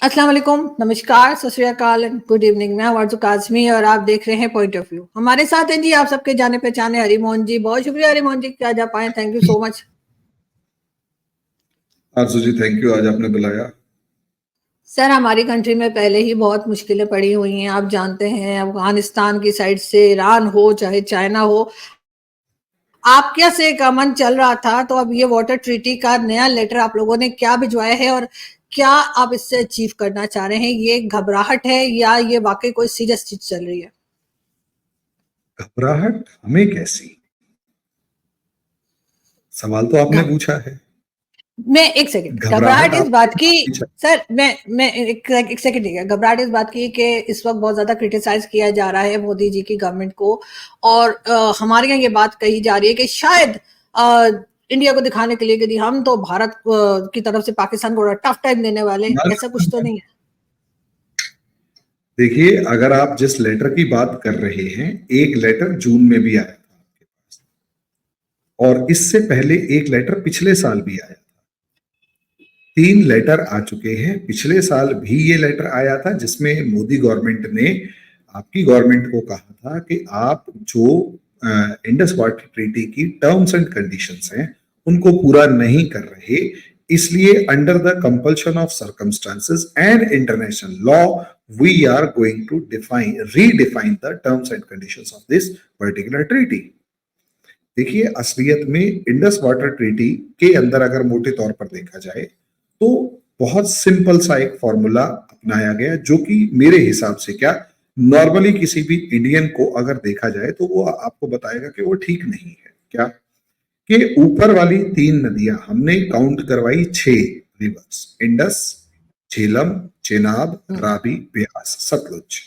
अस्सलाम वालेकुम, नमस्कार, सत श्री अकाल एंड गुड इवनिंग। मैं हूं आरज़ू काज़मी और आप देख रहे हैं पॉइंट ऑफ व्यू। हमारे साथ हैं जी आप सबके जाने पहचाने हरिमोहन जी। बहुत शुक्रिया हरिमोहन जी कि आज आप आए। Thank you so much. Arzoo ji, thank you, आज आपने बुलाया। सर, हमारी कंट्री में पहले ही बहुत मुश्किलें पड़ी हुई हैं। आप जानते हैं अफ़गानिस्तान की साइड से ईरान हो चाहे चाइना हो, आपके से एक अमन चल रहा था, तो अब ये वाटर ट्रीटी का नया लेटर आप लोगों ने क्या भिजवाया है और क्या आप इससे अचीव करना चाह रहे हैं? ये घबराहट है या ये वाक़ई कोई सीरियस चीज़ चल रही है? घबराहट हमें कैसी? सवाल तो आपने घ पूछा है। मैं एक सेकंड, घबराहट घबराहट इस बात की आप सर मैं एक सेकंड ठीक है, घबराहट इस बात की कि इस वक़्त बहुत ज़्यादा क्रिटिसाइज़ किया जा रहा है मोदी जी की गवर्नमेंट को और हमारे यहाँ ये बात कही जा रही है कि शायद इंडिया को दिखाने के लिए कि हम तो भारत की तरफ से पाकिस्तान को बड़ा टफ टाइम देने वाले हैं, ऐसा कुछ तो नहीं है? देखिए, अगर आप जिस लेटर की बात कर रहे हैं, एक लेटर जून में भी आया था आपके पास और इससे पहले एक लेटर पिछले साल भी आया था। 3 लेटर आ चुके हैं। पिछले साल भी ये लेटर आया था जिसमें मोदी गवर्नमेंट ने आपकी गवर्नमेंट को कहा था कि आप जो इंडस वाटर ट्रीटी की टर्म्स एंड कंडीशंस हैं उनको पूरा नहीं कर रहे, इसलिए under the compulsion of circumstances and international law we are going to redefine the terms and conditions of this particular treaty. देखिए, असलियत में इंडस वाटर ट्रीटी के अंदर अगर मोटे तौर पर देखा जाए तो बहुत सिंपल सा एक फॉर्मूला अपनाया गया जो कि मेरे हिसाब से क्या नॉर्मली किसी भी इंडियन को अगर देखा जाए तो वो आपको बताएगा कि वो ठीक नहीं है। क्या कि ऊपर वाली 3 नदियां हमने काउंट करवाई 6 रिवर्स, इंडस, झेलम, चेनाब, रावी, ब्यास, सतलुज।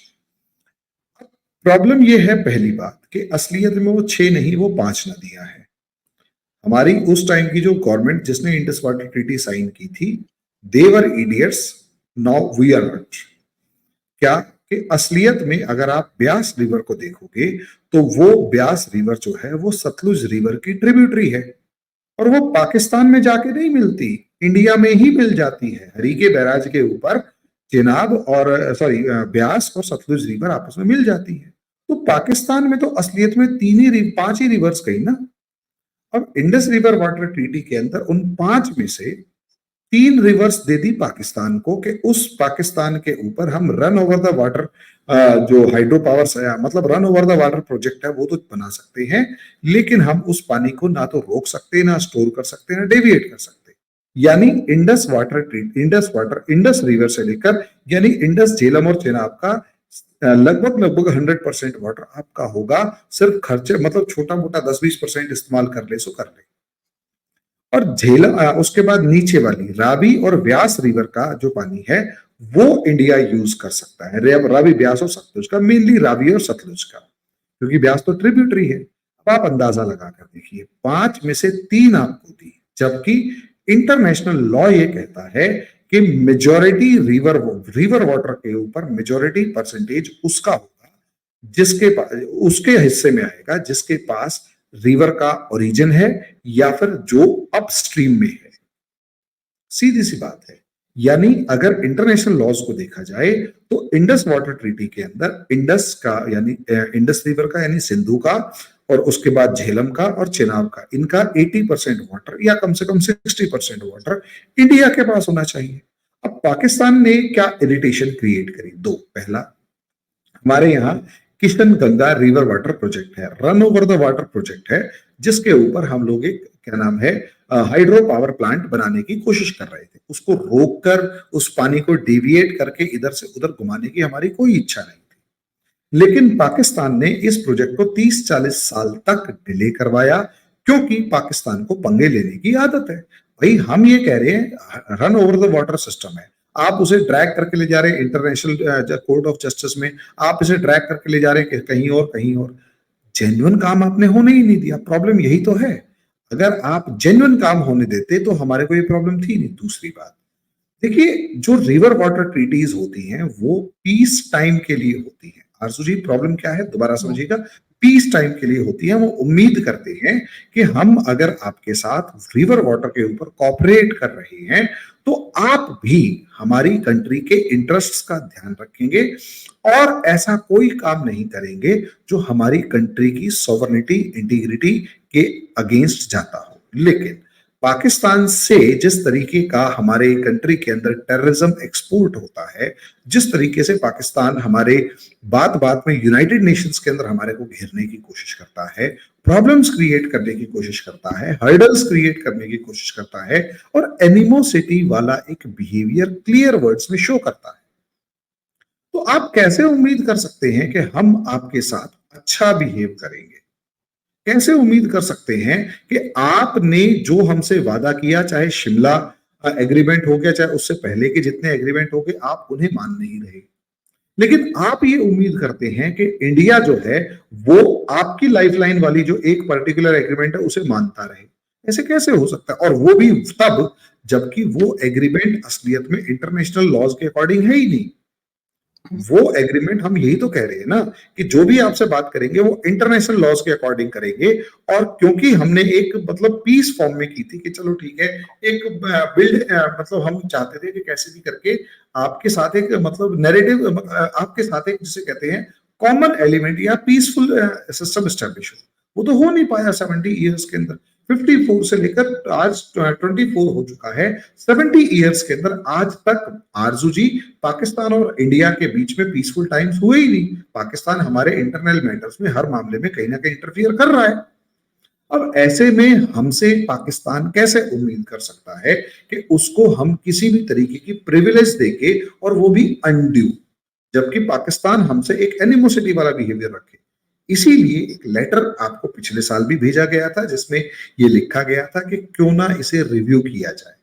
प्रॉब्लम ये है पहली बात कि असलियत में वो 6 नहीं, वो 5 नदियां हैं। हमारी उस टाइम की जो गवर्नमेंट जिसने इंडस वाटर ट्रीटी साइन की थी, they were idiots, now we are not. क्या कि असलियत में अगर आप ब्यास रिवर को देखोगे तो वो ब्यास रिवर जो है वो सतलुज रिवर की ट्रिब्यूटरी है और वो पाकिस्तान में जाके नहीं मिलती, इंडिया में ही मिल जाती है। हरीके बैराज के ऊपर चेनाब और ब्यास और सतलुज रिवर आपस में मिल जाती है। तो पाकिस्तान में तो असलियत में 5 ही रिवर्स गई ना। अब इंडस रिवर वाटर ट्रीटी के अंदर उन 5 में से 3 रिवर्स दे दी पाकिस्तान को कि उस पाकिस्तान के ऊपर हम रन ओवर द वाटर जो हाइड्रो पावर मतलब run over the water project है वो तो बना सकते हैं, लेकिन हम उस पानी को ना तो रोक सकते, ना स्टोर कर सकते, ना डेविएट कर सकते। यानी इंडस रिवर से लेकर यानी इंडस, झेलम और चेनाब का लगभग लगभग 100% वाटर आपका होगा। सिर्फ खर्चे मतलब छोटा मोटा 10-20% इस्तेमाल कर ले सो कर ले। और उसके बाद नीचे वाली रावी और व्यास रिवर का जो पानी है वो इंडिया यूज कर सकता है, रावी, व्यास और सतलुज का, मेनली रावी और सतलुज का, क्योंकि व्यास तो ट्रिब्यूटरी है। अब आप अंदाजा लगा कर देखिए, 5 में से 3 आपको दी, जबकि इंटरनेशनल लॉ ये कहता है कि मेजोरिटी रिवर वाटर के ऊपर मेजोरिटी परसेंटेज उसका होगा जिसके पास, उसके हिस्से में आएगा जिसके पास रिवर का ओरिजिन है या फिर जो अपस्ट्रीम में है। सीधी सी बात है। यानी अगर इंटरनेशनल लॉज को देखा जाए तो इंडस वाटर ट्रीटी के अंदर इंडस का यानी इंडस रिवर का यानी सिंधु का और उसके बाद झेलम का और चेनाब का, इनका 80% वाटर या कम से कम 60% वाटर इंडिया के पास होना चाहिए। अब पाकिस्तान ने क्या इरिटेशन क्रिएट करी? दो, पहला, हमारे यहाँ Kishan Ganga river water project है, run over the water project है, जिसके ऊपर हम लोग एक क्या नाम है हाइड्रो पावर प्लांट बनाने की कोशिश कर रहे थे। उसको रोककर उस पानी को डेविएट करके इधर से उधर घुमाने की हमारी कोई इच्छा नहीं थी, लेकिन पाकिस्तान ने इस प्रोजेक्ट को 30-40 साल तक डिले करवाया क्योंकि पाकिस्तान को पंगे लेने की आदत है। भाई, हम ये कह रहे हैं run over the water system है, आप उसे ड्रैग करके ले जा रहे हैं इंटरनेशनल कोर्ट ऑफ जस्टिस में, आप इसे ड्रैग करके ले जा रहे हैं कहीं और कहीं और। जेन्युइन काम आपने होने ही नहीं दिया। प्रॉब्लम यही तो है। अगर आप जेन्युइन काम होने देते तो हमारे को ये प्रॉब्लम थी नहीं। दूसरी बात, देखिए, जो रिवर वाटर ट्रीटीज होती हैं वो पीस टाइम के लिए होती हैं। आरजू जी, प्रॉब्लम क्या है दोबारा समझिएगा। पीस टाइम के लिए होती है। वो उम्मीद करते हैं कि हम अगर आपके साथ रिवर वाटर के ऊपर कॉपरेट कर रहे हैं तो आप भी हमारी कंट्री के इंटरेस्ट्स का ध्यान रखेंगे और ऐसा कोई काम नहीं करेंगे जो हमारी कंट्री की सॉवरेनिटी इंटीग्रिटी के अगेंस्ट जाता हो। लेकिन पाकिस्तान से जिस तरीके का हमारे कंट्री के अंदर टेररिज्म एक्सपोर्ट होता है, जिस तरीके से पाकिस्तान हमारे बात बात में यूनाइटेड नेशंस के अंदर हमारे को घेरने की कोशिश करता है, प्रॉब्लम्स क्रिएट करने की कोशिश करता है, हर्डल्स क्रिएट करने की कोशिश करता है और एनिमोसिटी वाला एक बिहेवियर क्लियर वर्ड्स में शो करता है, तो आप कैसे उम्मीद कर सकते हैं कि हम आपके साथ अच्छा बिहेव करेंगे? कैसे उम्मीद कर सकते हैं कि आपने जो हमसे वादा किया, चाहे शिमला एग्रीमेंट हो गया, चाहे उससे पहले के जितने एग्रीमेंट हो गए, आप उन्हें मान नहीं रहे। लेकिन आप ये उम्मीद करते हैं कि इंडिया जो है वो आपकी लाइफलाइन वाली जो एक पर्टिकुलर एग्रीमेंट है उसे मानता रहे। ऐसे कैसे हो सकता है? और वो भी तब जबकि वो एग्रीमेंट असलियत में इंटरनेशनल लॉज के अकॉर्डिंग है ही नहीं। वो एग्रीमेंट, हम यही तो कह रहे हैं ना कि जो भी आपसे बात करेंगे वो इंटरनेशनल लॉज के अकॉर्डिंग करेंगे। और क्योंकि हमने एक मतलब पीस फॉर्म में की थी कि चलो ठीक है, एक बिल्ड मतलब हम चाहते थे कि कैसे भी करके आपके साथ एक मतलब नैरेटिव, आपके साथ एक जिसे कहते हैं कॉमन एलिमेंट या पीसफुल सिस्टम एस्टेब्लिश हो। वो तो हो नहीं पाया 70 ईयर्स के अंदर। 54 से लेकर आज 24 हो चुका है, 70 ईयर्स के अंदर आज तक आरजू जी पाकिस्तान और इंडिया के बीच में पीसफुल टाइम्स हुए ही नहीं। पाकिस्तान हमारे इंटरनल मैटर्स में हर मामले में कहीं ना कहीं इंटरफियर कर रहा है। अब ऐसे में हमसे पाकिस्तान कैसे उम्मीद कर सकता है कि उसको हम किसी भी तरीके की प्रिविलेज देके, और वो भी अनड्यू, जबकि पाकिस्तान हमसे एक एनिमोसिटी वाला बिहेवियर रखे। इसीलिए एक लेटर आपको पिछले साल भी भेजा गया था जिसमें ये लिखा गया था कि क्यों ना इसे रिव्यू किया जाए।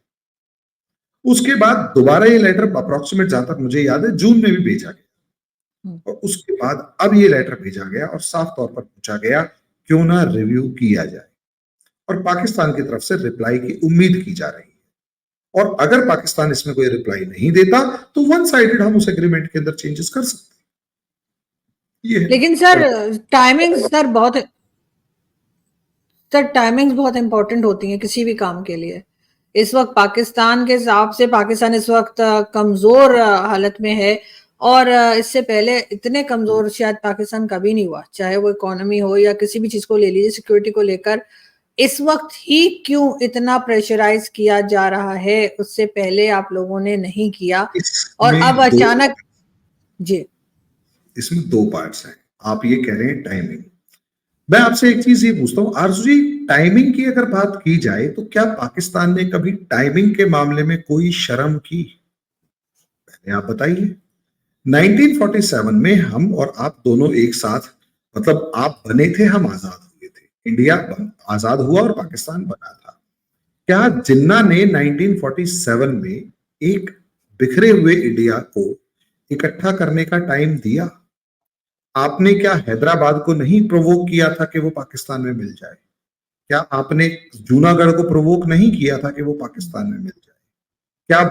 उसके बाद दोबारा ये लेटर अप्रोक्सीमेट, जहां तक मुझे याद है, जून में भी भेजा गया और उसके बाद अब ये लेटर भेजा गया और साफ तौर पर पूछा गया क्यों ना रिव्यू किया जाए, और पाकिस्तान की तरफ से रिप्लाई की उम्मीद की जा रही है। और अगर पाकिस्तान इसमें कोई रिप्लाई नहीं देता तो वन साइडेड हम उस एग्रीमेंट के अंदर चेंजेस कर सकते हैं। ये लेकिन सर टाइमिंग्स बहुत इंपॉर्टेंट होती हैं किसी भी काम के लिए। इस वक्त पाकिस्तान के हिसाब से पाकिस्तान इस वक्त कमजोर हालत में है, और इससे पहले इतने कमजोर शायद पाकिस्तान कभी नहीं हुआ, चाहे वो इकोनॉमी हो या किसी भी चीज को ले लीजिए, सिक्योरिटी को लेकर। इस वक्त ही क्यों इतना प्रेशराइज किया जा रहा है, उससे पहले आप लोगों ने नहीं किया और अब अचानक? जी, इसमें दो पार्ट्स हैं। आप ये कह रहे हैं टाइमिंग, मैं आपसे एक चीज ये पूछता हूं आरजू जी, टाइमिंग की अगर बात की जाए तो क्या पाकिस्तान ने कभी टाइमिंग के मामले में कोई शर्म की? पहले आप बताइए। 1947 में हम और आप दोनों एक साथ, मतलब आप बने थे, हम आजाद हुए थे, इंडिया आजाद हुआ और पाकिस्तान बना था। क्या जिन्ना ने 1947 में एक बिखरे हुए इंडिया को इकट्ठा करने का टाइम दिया? आपने क्या हैदराबाद को नहीं प्रोवोक किया था कि वो पाकिस्तान में मिल जाए? क्या आपने जूनागढ़ को प्रोवोक नहीं किया था कि वो पाकिस्तान में मिल जाए? क्या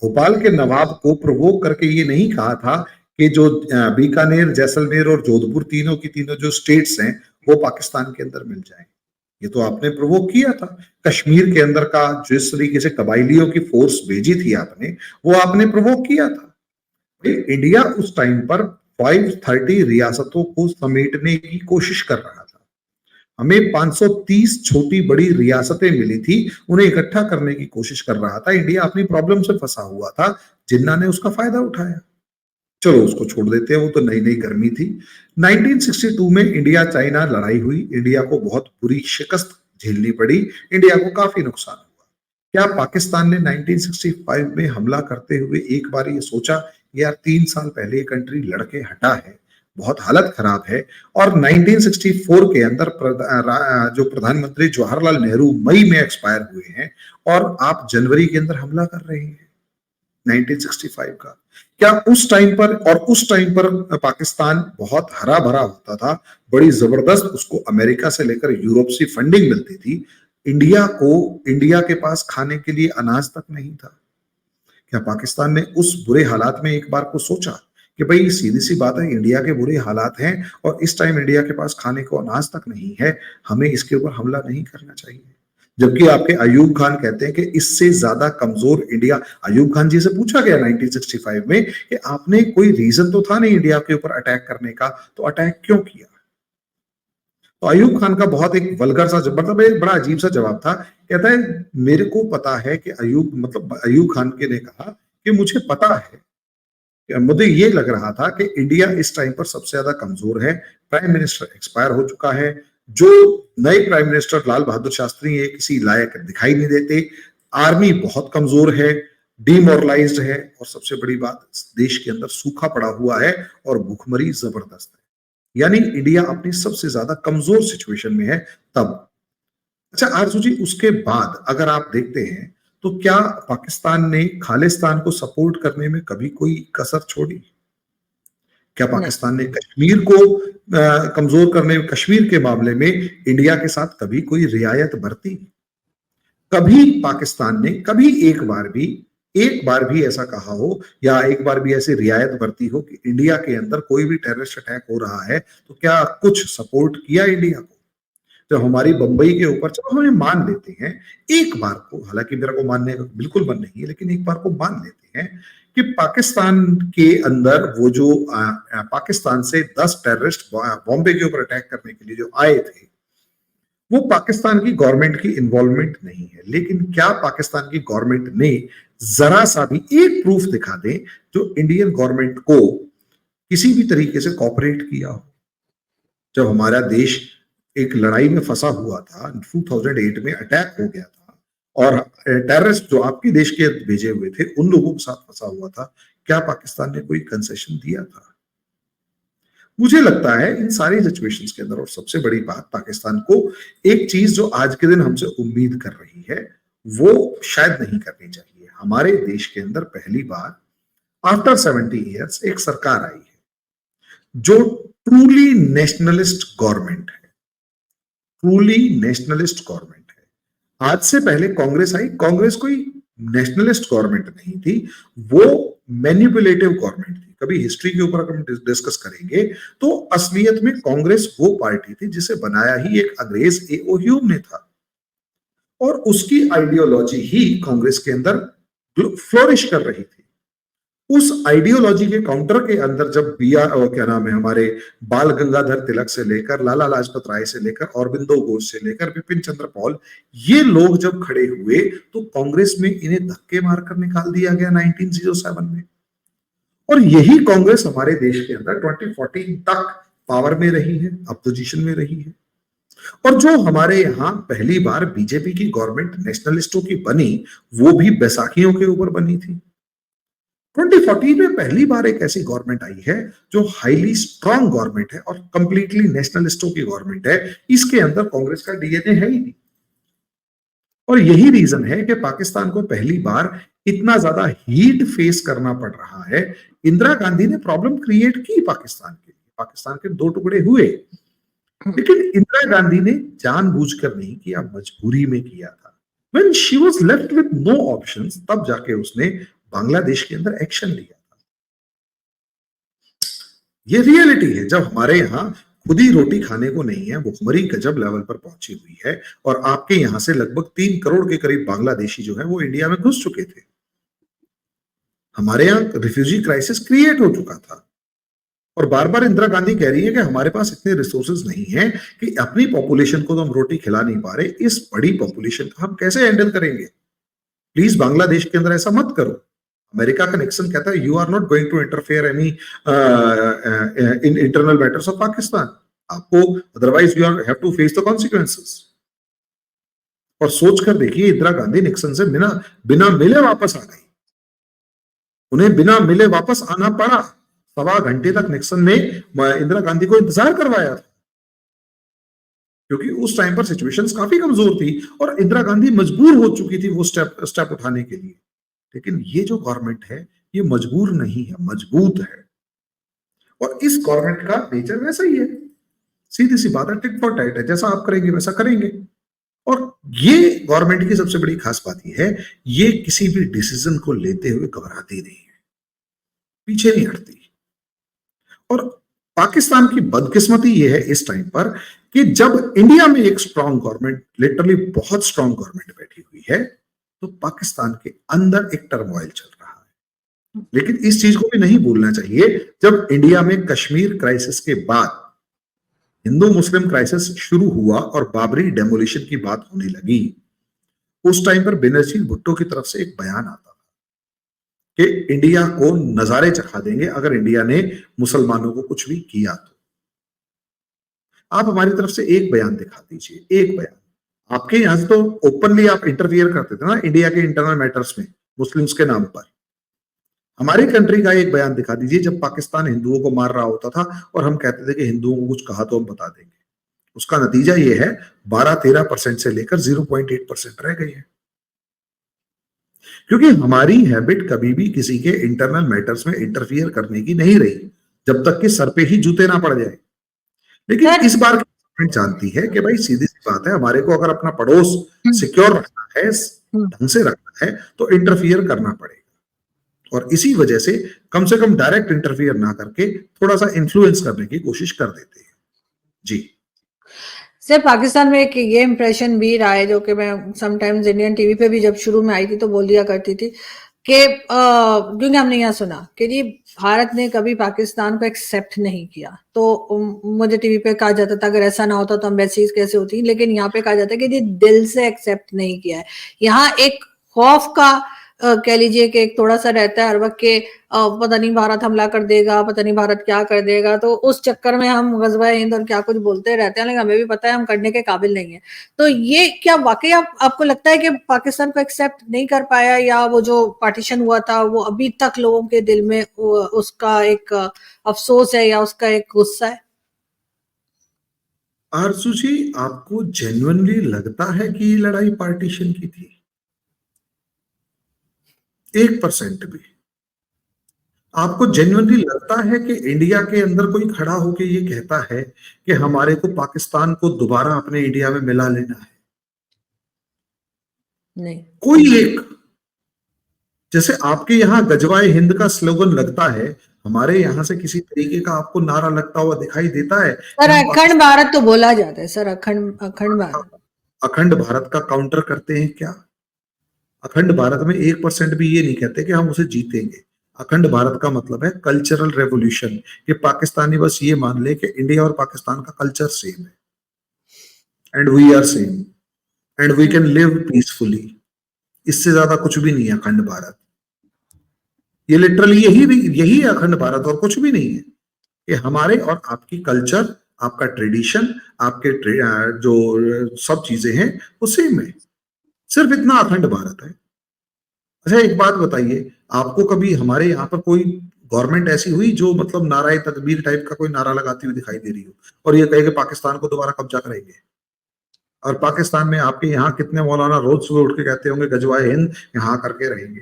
भोपाल के नवाब को प्रोवोक करके ये नहीं कहा था कि जो बीकानेर, जैसलमेर और जोधपुर तीनों की तीनों जो स्टेट्स हैं वो पाकिस्तान के अंदर मिल जाएं? ये तो आपने प्रोवोक किया था। कश्मीर के अंदर का जिस तरीके से कबाइलियों की फोर्स भेजी थी आपने, वो आपने प्रोवोक किया था। इंडिया उस टाइम पर 530 रियासतों को समेटने की कोशिश कर रहा था। हमें 530 छोटी बड़ी रियासतें मिली थी, उन्हें इकट्ठा करने की कोशिश कर रहा था। इंडिया अपनी प्रॉब्लम से फंसा हुआ था, जिन्ना ने उसका फायदा उठाया। चलो उसको छोड़ देते हैं, वो तो नई नई गर्मी थी। 1962 में इंडिया चाइना लड़ाई हुई, इंडिया को बहुत बुरी शिकस्त झेलनी पड़ी, इंडिया को काफी नुकसान हुआ। क्या पाकिस्तान ने 1965 में हमला करते हुए एक बार ये सोचा यार 3 साल पहले ये कंट्री लड़के हटा है, बहुत हालत खराब है, और 1964 के अंदर जो प्रधानमंत्री जवाहरलाल नेहरू मई में एक्सपायर हुए हैं और आप जनवरी के अंदर हमला कर रहे हैं 1965 का? क्या उस टाइम पर पाकिस्तान बहुत हरा भरा होता था, बड़ी जबरदस्त उसको अमेरिका से लेकर यूरोप से फंडिंग मिलती थी, इंडिया के पास खाने के लिए अनाज तक नहीं था? क्या पाकिस्तान ने उस बुरे हालात में एक बार को सोचा कि भाई सीधी सी बात है, इंडिया के बुरे हालात हैं और इस टाइम इंडिया के पास खाने को अनाज तक नहीं है, हमें इसके ऊपर हमला नहीं करना चाहिए। जबकि आपके अयूब खान कहते हैं कि इससे ज्यादा कमजोर इंडिया। अयूब खान जी से पूछा गया 1965 में कि आपने कोई रीजन तो था नहीं इंडिया के ऊपर अटैक करने का, तो अटैक क्यों किया? तो अयूब खान का बहुत एक वल्गर सा मतलब एक बड़ा अजीब सा जवाब था। कहता है मेरे को पता है कि अयूब खान के ने कहा कि मुझे पता है, मुझे ये लग रहा था कि इंडिया इस टाइम पर सबसे ज्यादा कमजोर है। प्राइम मिनिस्टर एक्सपायर हो चुका है, जो नए प्राइम मिनिस्टर लाल बहादुर शास्त्री ये किसी लायक दिखाई नहीं देते, आर्मी बहुत कमजोर है, डिमोरलाइज्ड है, और सबसे बड़ी बात देश के अंदर सूखा पड़ा हुआ है और भूखमरी जबरदस्त है। यानी इंडिया अपनी सबसे ज्यादा कमजोर सिचुएशन में है तब। अच्छा आरजू जी, उसके बाद अगर आप देखते हैं तो क्या पाकिस्तान ने खालिस्तान को सपोर्ट करने में कभी कोई कसर छोड़ी? क्या नहीं, पाकिस्तान ने कश्मीर को कमजोर करने, कश्मीर के मामले में इंडिया के साथ कभी कोई रियायत बरती? कभी पाकिस्तान ने कभी एक बार भी ऐसा कहा हो या एक बार भी ऐसी रियायत बरती हो कि इंडिया के अंदर कोई भी टेररिस्ट अटैक हो रहा है तो क्या कुछ सपोर्ट किया इंडिया को? जब हमारी बंबई के ऊपर, चलो हमें मान लेते हैं एक बार को, हालांकि मेरा को मानने का बिल्कुल मन नहीं है, लेकिन एक बार को मान लेते हैं कि पाकिस्तान के अंदर वो जो पाकिस्तान से 10 टेररिस्ट बॉम्बे के ऊपर अटैक करने के लिए जो आए थे, वो पाकिस्तान की गवर्नमेंट की इन्वॉल्वमेंट नहीं है। लेकिन क्या पाकिस्तान की गवर्नमेंट ने जरा सा भी एक प्रूफ दिखा दे जो इंडियन गवर्नमेंट को किसी भी तरीके से कॉपरेट किया हो? जब हमारा देश एक लड़ाई में फंसा हुआ था, 2008 में अटैक हो गया था और टेररिस्ट जो आपके देश के भेजे हुए थे उन लोगों के साथ फंसा हुआ था, क्या पाकिस्तान ने कोई कंसेशन दिया था? मुझे लगता है इन सारी सिचुएशंस के अंदर, और सबसे बड़ी बात, पाकिस्तान को एक चीज जो आज के दिन हमसे उम्मीद कर रही है वो शायद नहीं करनी चाहिए। हमारे देश के अंदर पहली बार आफ्टर 70 ईयर्स एक सरकार आई है जो ट्रूली नेशनलिस्ट गवर्नमेंट है, ट्रूली नेशनलिस्ट गवर्नमेंट है। आज से पहले कांग्रेस आई, कांग्रेस कोई नेशनलिस्ट गवर्नमेंट नहीं थी, वो मैनिपुलेटिव गवर्नमेंट थी। कभी हिस्ट्री के ऊपर हम डिस्कस करेंगे तो असलियत में कांग्रेस वो पार्टी थी जिसे बनाया ही एक अंग्रेज ए.ओ. ह्यूम ने था, और उसकी आइडियोलॉजी ही कांग्रेस के अंदर फ्लोरिश कर रही थी। उस आइडियोलॉजी के काउंटर के अंदर जब क्या नाम है, हमारे बाल गंगाधर तिलक से लेकर लाला लाजपत राय से लेकर अरबिंदो घोष से लेकर बिपिन चंद्र पॉल, ये लोग जब खड़े हुए तो कांग्रेस में इन्हें धक्के मारकर निकाल दिया गया 1907 में। और यही कांग्रेस हमारे देश के अंदर 2014 तक पावर में रही है, अपोजिशन में रही है। और जो हमारे यहाँ पहली बार बीजेपी की गवर्नमेंट नेशनलिस्टों की बनी, वो भी बैसाखियों के ऊपर बनी थी। 2014 में पहली बार एक ऐसी गवर्नमेंट आई है जो हाईली स्ट्रांग गवर्नमेंट है और कंप्लीटली नेशनलिस्टों की गवर्नमेंट है। इसके अंदर कांग्रेस का डीएनए है ही नहीं। और यही रीजन है कि पाकिस्तान को पहली बार इतना ज्यादा हीट फेस करना पड़ रहा है। इंदिरा गांधी ने प्रॉब्लम क्रिएट की पाकिस्तान के लिए, पाकिस्तान के 2 टुकड़े हुए, लेकिन इंदिरा गांधी ने जानबूझकर नहीं किया, मजबूरी में किया था। When she was left with no options, तब जाके उसने बांग्लादेश के अंदर एक्शन लिया था। ये रियलिटी है। जब हमारे यहाँ खुद ही रोटी खाने को नहीं है, भुखमरी गजब लेवल पर पहुंची हुई है, और आपके यहां से लगभग 3 करोड़ के करीब बांग्लादेशी जो है वो इंडिया में घुस चुके थे। हमारे यहाँ रिफ्यूजी क्राइसिस क्रिएट हो चुका था, और बार बार इंदिरा गांधी कह रही है कि हमारे पास इतने रिसोर्सेज नहीं है कि अपनी पॉपुलेशन को तो हम रोटी खिला नहीं पा रहे, इस बड़ी पॉपुलेशन को हम कैसे हैंडल करेंगे? प्लीज बांग्लादेश के अंदर ऐसा मत करो। अमेरिका का निक्सन कहता है you are not going to interfere any in internal matters of Pakistan, आपको otherwise you have to face the consequences. और सोच कर देखिए, इंदिरा गांधी निक्सन से बिना मिले वापस आ गई, उन्हें बिना मिले वापस आना पड़ा। 1.25 घंटे तक निक्सन ने इंदिरा गांधी को इंतजार करवाया था, क्योंकि उस टाइम पर सिचुएशंस काफी कमजोर थी और इंदिरा गांधी मजबूर हो चुकी थी वो स्टेप उठाने के लिए। लेकिन ये जो गवर्नमेंट है ये मजबूर नहीं है, मजबूत है। और इस गवर्नमेंट का नेचर वैसा ही है, सीधी सी बात है, टिट फॉर टैट है, जैसा आप करेंगे वैसा करेंगे। और ये गवर्नमेंट की सबसे बड़ी खास बात यह है, ये किसी भी डिसीजन को लेते हुए घबराती नहीं है, पीछे नहीं हटती। और पाकिस्तान की बदकिस्मती ये है इस टाइम पर कि जब इंडिया में एक स्ट्रांग गवर्नमेंट, लिटरली बहुत स्ट्रांग गवर्नमेंट बैठी हुई है, तो पाकिस्तान के अंदर एक टर्मोइल चल रहा है। लेकिन इस चीज को भी नहीं भूलना चाहिए, जब इंडिया में कश्मीर क्राइसिस के बाद हिंदू मुस्लिम क्राइसिस शुरू हुआ और बाबरी डेमोलिशन की बात होने लगी, उस टाइम पर बेनजीर भुट्टो की तरफ से एक बयान आता था कि इंडिया को नजारे चखा देंगे अगर इंडिया ने मुसलमानों को कुछ भी किया तो। आप हमारी तरफ से एक बयान दिखा दीजिए, एक बयान। आपके यहां से तो ओपनली आप इंटरफियर करते थे ना इंडिया के इंटरनल मैटर्स में मुस्लिम्स के नाम पर। हमारी कंट्री का एक बयान दिखा दीजिए जब पाकिस्तान हिंदुओं को मार रहा होता था और हम कहते थे कि हिंदुओं को कुछ कहा तो हम बता देंगे। उसका नतीजा ये है 12-13% से लेकर 0.8% रह गई है, क्योंकि हमारी हैबिट कभी भी किसी के इंटरनल मैटर्स में इंटरफियर करने की नहीं रही, जब तक कि सर पे ही जूते ना पड़ जाए। लेकिन सर इस बार गवर्नमेंट जानती है कि भाई सीधी सी बात है, हमारे को अगर अपना पड़ोस सिक्योर रखना है, ढंग से रखना है, तो इंटरफियर करना पड़ेगा। और इसी वजह से कम डायरेक्ट इंटरफियर ना करके थोड़ा सा इन्फ्लुएंस करने की कोशिश कर देते हैं। जी सर, पाकिस्तान में एक ये इम्प्रेशन भी रहा है, जो कि मैं समटाइम्स इंडियन टीवी पे भी जब शुरू में आई थी तो बोल दिया करती थी कि क्योंकि हमने यहाँ सुना कि जी भारत ने कभी पाकिस्तान को एक्सेप्ट नहीं किया, तो मुझे टीवी पे कहा जाता था अगर ऐसा ना होता तो एम्बेसीज कैसे होती, लेकिन यहाँ पे कहा जाता है कि जी दिल से एक्सेप्ट नहीं किया है। यहाँ एक खौफ का कह लीजिए कि एक थोड़ा सा रहता है हर वक्त के पता नहीं भारत हमला कर देगा, पता नहीं भारत क्या कर देगा, तो उस चक्कर में हम गजवा हिंद और क्या कुछ बोलते रहते हैं, लेकिन हमें भी पता है हम करने के काबिल नहीं है। तो ये क्या वाकई आपको लगता है कि पाकिस्तान को एक्सेप्ट नहीं कर पाया, या वो जो पार्टीशन हुआ था वो अभी तक लोगों के दिल में उसका एक अफसोस है या उसका एक गुस्सा है? आरजू जी, आपको जेन्युइनली लगता है कि ये लड़ाई पार्टीशन की थी? 1% भी आपको जेन्युइनली लगता है कि इंडिया के अंदर कोई खड़ा होकर ये कहता है कि हमारे को पाकिस्तान को दोबारा अपने इंडिया में मिला लेना है? नहीं। कोई एक, जैसे आपके यहाँ गजवाए हिंद का स्लोगन लगता है, हमारे यहाँ से किसी तरीके का आपको नारा लगता हुआ दिखाई देता है सर कि हम अखंड भारत तो बोला जाता है सर, अखंड भारत। अखंड भारत का काउंटर करते हैं क्या? अखंड भारत में 1% भी ये नहीं कहते कि हम उसे जीतेंगे। अखंड भारत का मतलब है कल्चरल रेवोल्यूशन, कि पाकिस्तानी बस ये मान ले कि इंडिया और पाकिस्तान का कल्चर सेम है and we are same and we can live peacefully. इससे ज्यादा कुछ भी नहीं है अखंड भारत। ये लिटरली यही है अखंड भारत, और कुछ भी नहीं है। कि हमारे और आपकी कल्चर, आपका ट्रेडिशन, आपके जो सब चीजें हैं वो सेम है, सिर्फ इतना अखंड भारत है। अच्छा एक बात बताइए, आपको कभी हमारे यहाँ पर कोई गवर्नमेंट ऐसी हुई जो मतलब नाराए तकबीर टाइप का कोई नारा लगाती हुई दिखाई दे रही हो और ये कहे कि पाकिस्तान को दोबारा कब्जा करेंगे? और पाकिस्तान में आपके यहाँ कितने मौलाना रोज सुबह उठ के कहते होंगे गजवाए हिंद यहाँ करके रहेंगे?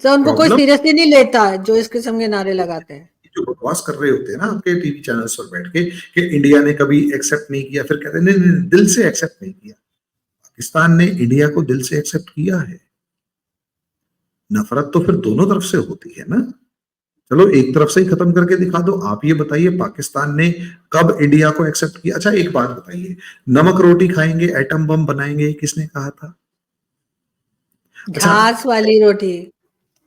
तो उनको कोई प्रॉब्लम सीरियसली नहीं लेता है जो इस किस्म के नारे लगाते हैं। जो बकवास कर रहे होते हैं ना आपके टीवी चैनल्स पर बैठ के कि इंडिया ने कभी एक्सेप्ट नहीं किया, फिर कहते हैं नहीं नहीं दिल से एक्सेप्ट नहीं किया। पाकिस्तान ने इंडिया को दिल से एक्सेप्ट किया है। नफरत तो फिर दोनों तरफ से होती है ना। चलो एक तरफ से ही खत्म करके दिखा दो। आप ये बताइए पाकिस्तान ने कब इंडिया को एक्सेप्ट किया? अच्छा एक बात बताइए, नमक रोटी खाएंगे एटम बम बनाएंगे, किसने कहा था? अच्छा, घास वाली रोटी।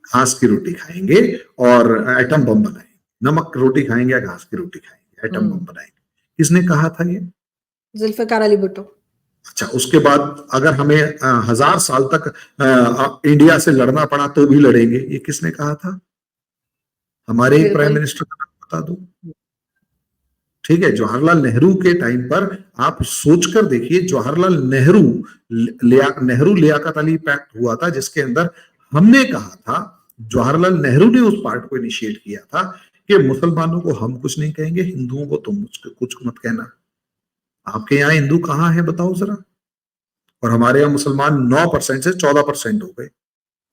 घास की रोटी खाएंगे और एटम बम बनाएंगे। नमक रोटी खाएंगे या घास की रोटी खाएंगे, एटम बम बनाएंगे, किसने कहा था ये? जुल्फिकार अली भुट्टो। अच्छा, उसके बाद अगर हमें 1000 साल तक इंडिया से लड़ना पड़ा तो भी लड़ेंगे, ये किसने कहा था? हमारे ही प्राइम बिल्कुल। मिनिस्टर का नाम बता दो। ठीक है, जवाहरलाल नेहरू के टाइम पर आप सोचकर देखिए, जवाहरलाल नेहरू नेहरू लियाकत अली पैक्ट हुआ था जिसके अंदर हमने कहा था, जवाहरलाल नेहरू ने उस पार्ट को इनिशिएट किया था कि मुसलमानों को हम कुछ नहीं कहेंगे, हिंदुओं को तुम कुछ मत कहना। आपके यहाँ हिंदू कहाँ है बताओ जरा? और हमारे यहाँ मुसलमान 9% से 14% हो गए।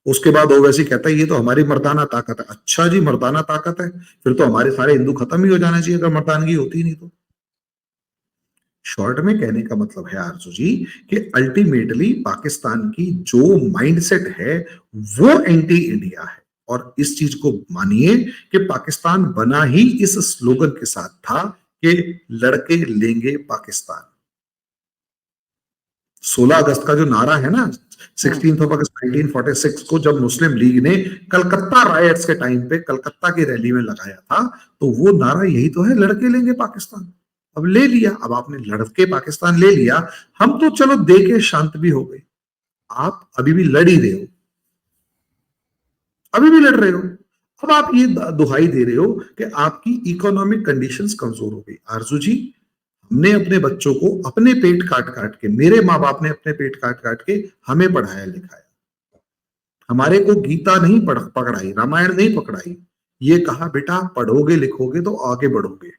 उसके बाद ओवैसी कहता है ये तो हमारी मर्दाना ताकत है। अच्छा जी, मर्दाना ताकत है, फिर तो हमारे सारे हिंदू खत्म ही हो जाने चाहिए अगर मर्दानगी होती नहीं तो। शॉर्ट में कहने का मतलब है आरजू जी कि अल्टीमेटली पाकिस्तान की जो माइंडसेट है वो एंटी इंडिया है। और इस चीज को मानिए कि पाकिस्तान बना ही इस स्लोगन के साथ था कि लड़के लेंगे पाकिस्तान। 16 अगस्त का जो नारा है ना, 16 अगस्त 1946 को जब मुस्लिम लीग ने कलकत्ता रायट्स के टाइम पे कलकत्ता की रैली में लगाया था, तो वो नारा यही तो है, लड़के लेंगे पाकिस्तान। अब ले लिया, अब आपने लड़के पाकिस्तान ले लिया, हम तो चलो दे के शांत भी हो गए, आप अभी भी लड़ ही रहे हो, अभी भी लड़ रहे हो। अब आप ये दुहाई दे रहे हो कि आपकी इकोनॉमिक कंडीशंस कमजोर हो गई। आरजू जी, हमने अपने बच्चों को अपने पेट काट काट के, मेरे माँ बाप ने अपने पेट काट काट के हमें पढ़ाया लिखाया, हमारे को गीता नहीं पकड़ाई, रामायण नहीं पकड़ाई, ये कहा बेटा पढ़ोगे लिखोगे तो आगे बढ़ोगे।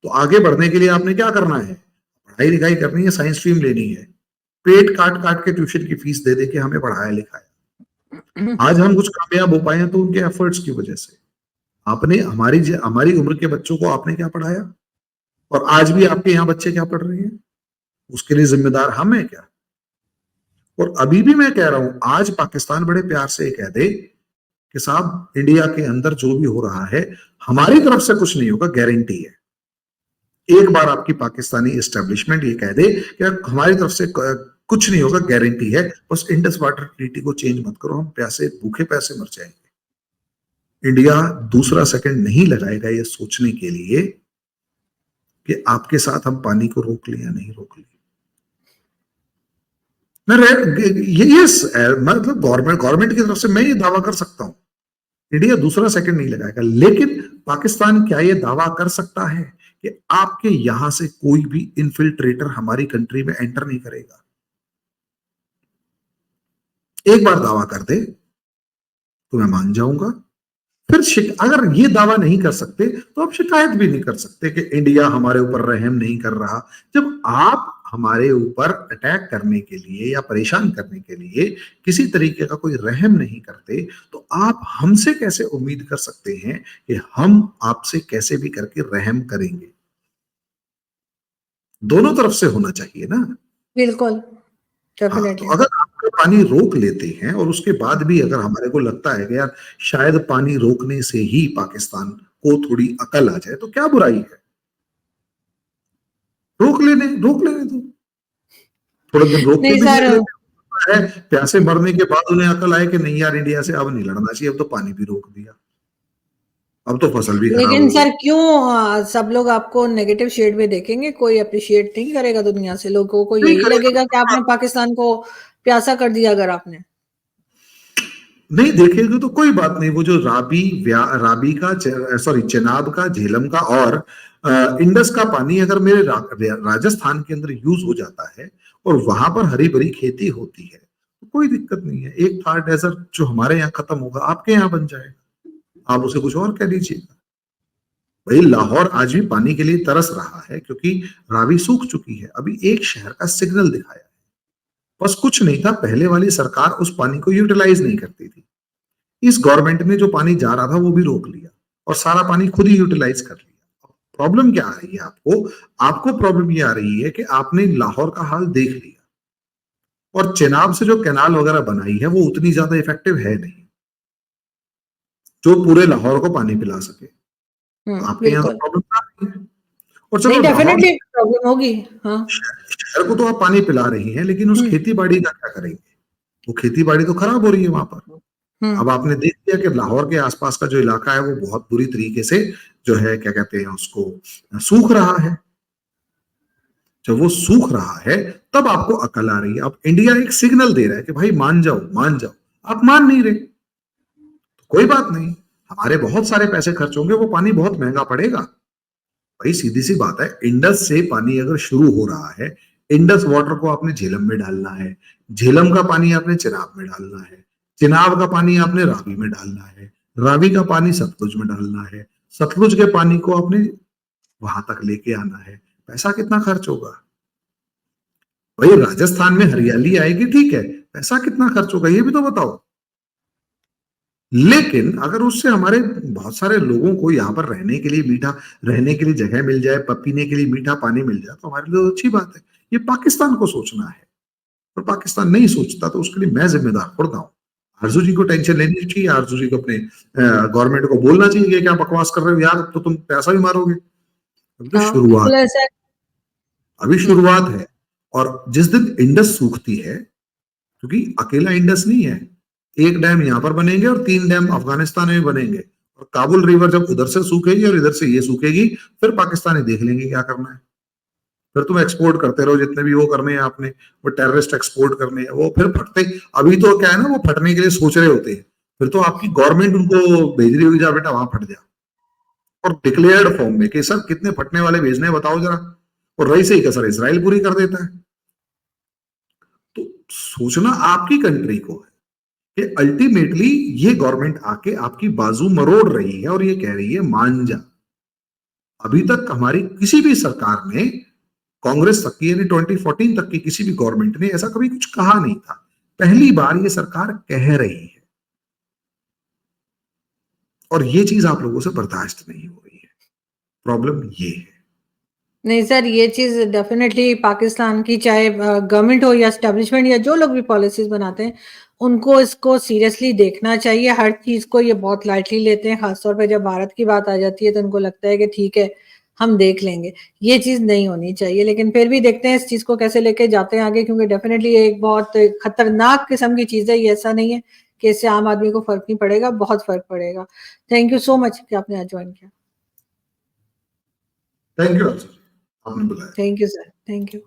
तो आगे बढ़ने के लिए आपने क्या करना है, पढ़ाई लिखाई करनी है, साइंस स्ट्रीम लेनी है, पेट काट काट के ट्यूशन की फीस दे दे के हमें पढ़ाया लिखाया। आज हम कुछ कामयाब हो पाए हैं तो उनके एफर्ट्स की वजह से। आपने हमारी उम्र के बच्चों को आपने क्या पढ़ाया, और आज भी आपके यहाँ बच्चे क्या पढ़ रहे हैं, उसके लिए जिम्मेदार हम हैं क्या? और अभी भी मैं कह रहा हूं, आज पाकिस्तान बड़े प्यार से कह दे कि साहब इंडिया के अंदर जो भी हो रहा है हमारी तरफ से कुछ नहीं होगा, गारंटी है। एक बार आपकी पाकिस्तानी एस्टेब्लिशमेंट ये कह दे कि हमारी तरफ से कुछ नहीं होगा, गारंटी है, बस इंडस वाटर ट्रीटी को चेंज मत करो, हम प्यासे भूखे प्यासे मर जाएंगे। इंडिया दूसरा सेकंड नहीं लगाएगा ये सोचने के लिए कि आपके साथ हम पानी को रोक लें या नहीं रोक लें। यस, मतलब गवर्नमेंट की तरफ से मैं ये दावा कर सकता हूं, इंडिया दूसरा सेकंड नहीं लगाएगा। लेकिन पाकिस्तान क्या ये दावा कर सकता है कि आपके यहां से कोई भी इन्फिल्ट्रेटर हमारी कंट्री में एंटर नहीं करेगा? एक बार दावा कर दे तो मैं मान जाऊंगा। फिर अगर ये दावा नहीं कर सकते तो आप शिकायत भी नहीं कर सकते कि इंडिया हमारे ऊपर रहम नहीं कर रहा। जब आप हमारे ऊपर अटैक करने के लिए या परेशान करने के लिए किसी तरीके का कोई रहम नहीं करते, तो आप हमसे कैसे उम्मीद कर सकते हैं कि हम आपसे कैसे भी करके रहम करेंगे? दोनों तरफ से होना चाहिए ना। बिल्कुल, हाँ, डेफिनेटली। तो अगर आपका पानी रोक लेते हैं और उसके बाद भी अगर हमारे को लगता है कि यार शायद पानी रोकने से ही पाकिस्तान को थोड़ी अकल आ जाए, तो क्या बुराई है? रोक लेने दो, थोड़े दिन रोक के नहीं भी देख सर, लेते हैं, प्यासे मरने के बाद उन्हें अकल आए कि नहीं यार इंडिया से अब नहीं लड़ना चाहिए, अब तो पानी भी रोक दिया, अब तो फसल भी खराब लेकिन हो गई। सर क्यों सब लोग आपको नेगेटिव शेड में देखेंगे, कोई अप्रिशिएट नहीं करेगा दुनिया से, लोगों को नहीं यही करेगा लगेगा कि आपने तो पाकिस्तान को प्यासा कर दिया। अगर आपने नहीं देखेंगे तो कोई बात नहीं। वो जो राबी का सॉरी चेनाब का, झेलम का और इंडस का पानी अगर मेरे राजस्थान के अंदर यूज हो जाता है और वहां पर हरी भरी खेती होती है तो कोई दिक्कत नहीं है। एक थार डेजर्ट जो हमारे यहाँ खत्म होगा आपके यहाँ बन जाएगा, आप उसे कुछ और कह लीजिएगा। भाई लाहौर आज भी पानी के लिए तरस रहा है क्योंकि रावी सूख चुकी है। अभी एक शहर का सिग्नल दिखाया है, बस कुछ नहीं था, पहले वाली सरकार उस पानी को यूटिलाइज नहीं करती थी। इस गवर्नमेंट ने जो पानी जा रहा था वो भी रोक लिया और सारा पानी खुद ही यूटिलाइज कर लिया। प्रॉब्लम क्या आ रही है आपको? आपको प्रॉब्लम ये आ रही है कि आपने लाहौर का हाल देख लिया और चेनाब से जो कैनाल वगैरह बनाई है वो उतनी ज्यादा इफेक्टिव है नहीं जो पूरे लाहौर को पानी पिला सके। तो आपके यहाँ तो बिल्कुल। प्रॉब्लम आ रही है। और नहीं, चलो लाहौर डेफिनेटली प्रॉब्लम होगी। हाँ। शहर को तो आप पानी पिला रही हैं, लेकिन उस खेती बाड़ी का क्या करेंगे? वो खेती बाड़ी तो खराब हो रही है वहां पर। अब आपने देख लिया कि लाहौर के आसपास का जो इलाका है वो बहुत बुरी तरीके से जो है क्या कहते हैं उसको सूख रहा है। जब वो सूख रहा है तब आपको अकल आ रही है। अब इंडिया एक सिग्नल दे रहा है कि भाई मान जाओ मान जाओ, आप मान नहीं रहे तो कोई बात नहीं, हमारे बहुत सारे पैसे खर्च होंगे, वो पानी बहुत महंगा पड़ेगा। भाई सीधी सी बात है, इंडस से पानी अगर शुरू हो रहा है, इंडस वाटर को आपने झेलम में डालना है, झेलम का पानी आपने चिनाब में डालना है, चिनाब का पानी आपने रावी में डालना है, रावी का पानी सतलुज में डालना है, सतलुज के पानी को आपने वहां तक लेके आना है। पैसा कितना खर्च होगा? भाई राजस्थान में हरियाली आएगी ठीक है, पैसा कितना खर्च होगा ये भी तो बताओ। लेकिन अगर उससे हमारे बहुत सारे लोगों को यहाँ पर रहने के लिए मीठा, रहने के लिए जगह मिल जाए, पीने के लिए मीठा पानी मिल जाए तो हमारे लिए अच्छी बात है। ये पाकिस्तान को सोचना है और पाकिस्तान नहीं सोचता तो उसके लिए मैं जिम्मेदार खुद हूं। आरजू जी को टेंशन लेनी चाहिए, आरजू जी को अपने गवर्नमेंट को बोलना चाहिए कि क्या बकवास कर रहे हो यार, अब तो तुम पैसा भी मारोगे। अभी तो शुरुआत बिल्कुल है, ऐसा। अभी शुरुआत है। और जिस दिन इंडस सूखती है, क्योंकि अकेला इंडस नहीं है, एक डैम यहां पर बनेंगे और 3 डैम अफगानिस्तान में बनेंगे, और काबुल रिवर जब उधर से सूखेगी और इधर से ये सूखेगी, फिर पाकिस्तानी देख लेंगे क्या करना है। फिर तुम एक्सपोर्ट करते रहो जितने भी वो करने हैं आपने, वो टेररिस्ट एक्सपोर्ट करने हैं, वो फिर फटते। अभी तो क्या है ना, वो फटने के लिए सोच रहे होते हैं, फिर तो आपकी गवर्नमेंट उनको भेज रही होगी, जा बेटा वहां फट जा, और डिक्लेयर्ड फॉर्म में कि सर कितने फटने वाले भेजने हैं बताओ जरा, और रही सही का सर इसराइल पूरी कर देता है। तो सोचना आपकी कंट्री को है कि अल्टीमेटली ये गवर्नमेंट आके आपकी बाजू मरोड़ रही है और ये कह रही है मान जा। अभी तक हमारी किसी भी सरकार ने, कांग्रेस तक की यानी 2014 तक की किसी भी गवर्नमेंट ने ऐसा कभी कुछ कहा नहीं था, पहली बार ये सरकार कह रही है, और ये चीज आप लोगों से बर्दाश्त नहीं हो रही है। प्रॉब्लम ये है। नहीं सर, ये चीज डेफिनेटली पाकिस्तान की, चाहे गवर्नमेंट हो या एस्टेब्लिशमेंट या जो लोग भी पॉलिसीज बनाते हैं, उनको इसको सीरियसली देखना चाहिए। हर चीज को ये बहुत लाइटली लेते हैं, खासतौर पे जब भारत की बात आ जाती है तो उनको लगता है कि ठीक है हम देख लेंगे। ये चीज नहीं होनी चाहिए, लेकिन फिर भी देखते हैं इस चीज को कैसे लेके जाते हैं आगे, क्योंकि डेफिनेटली एक बहुत खतरनाक किस्म की चीज है ये। ऐसा नहीं है कि इससे आम आदमी को फर्क नहीं पड़ेगा, बहुत फर्क पड़ेगा। थैंक यू सो मच कि आपने आज ज्वाइन किया। थैंक यू आपने बुलाया। Thank you sir, thank you.